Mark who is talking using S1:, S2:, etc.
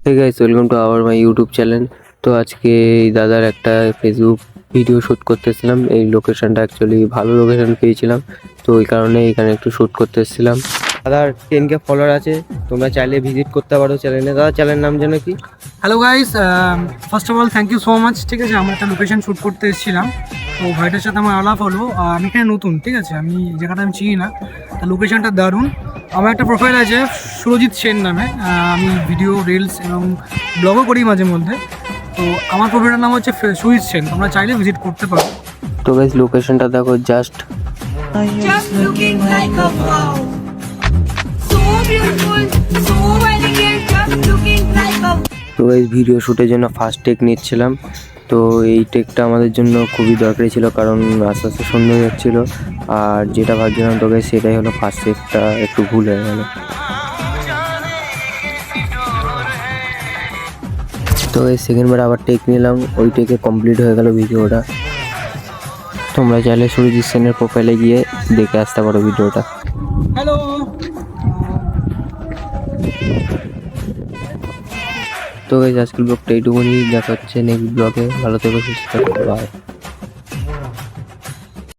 S1: Hey guys, welcome to our my YouTube channel. তো আজকে এই দাদার একটা ফেসবুক ভিডিও শ্যুট করতেছিলাম। এই লোকেশনটা অ্যাকচুয়ালি ভালো লোকেশন পেয়েছিলাম, তো ওই কারণে এখানে একটু শ্যুট করতে এসেছিলাম। দাদার 10K ফলোয়ার আছে, তোমরা চাইলে ভিজিট করতে পারো চ্যানেলে। দাদা চ্যানেলের নাম যেন কি?
S2: Hello guys, first of all thank you so much. ঠিক আছে, আমরা একটা লোকেশন শ্যুট করতে এসেছিলাম, তো ভাইটার সাথে আমার আলাপ হলো। আমি এখানে নতুন, ঠিক আছে, আমি জায়গাটা আমি চিনি না, তো লোকেশনটা দারুণ। আমার একটা প্রোফাইল আছে সুরজিৎ সেন নামে, আমি ভিডিও রিলস এবং ব্লগও করি মাঝে মধ্যে। তো আমার প্রোফাইলটার নাম হচ্ছে সুরজিৎ সেন, তোমরা চাইলে ভিজিট করতে পারো।
S1: তো গাইস লোকেশনটা দেখো, just
S3: looking like a wow. So beautiful, so elegant, just looking like a
S1: তো গাইস ভিডিও শ্যুটের জন্য ফার্স্ট টেক নিচ্ছিলাম। তো এই টেকটা আমাদের জন্য খুবই দরকারি ছিল, কারণ আস্তে আস্তে সন্ধ্যে যাচ্ছিল। আর যেটা ভাবছিলাম তো গাইস সেটাই হলো, ফার্স্ট টেকটা একটু ভুল হয়ে গেল। তো এই সেকেন্ডবার আবার টেক নিলাম, ওই টেকে কমপ্লিট হয়ে গেল ভিডিওটা। তোমরা চাইলে সুরজিৎ সেনের প্রোফাইলে গিয়ে দেখে আসতে পারো ভিডিওটা।
S2: হ্যালো,
S1: তো গাইস আজকের ব্লগটা এইটুকুনি, দেখা হচ্ছে নেক্সট ব্লগে। ভালো থেকো, সুস্থ থেকো, বাই।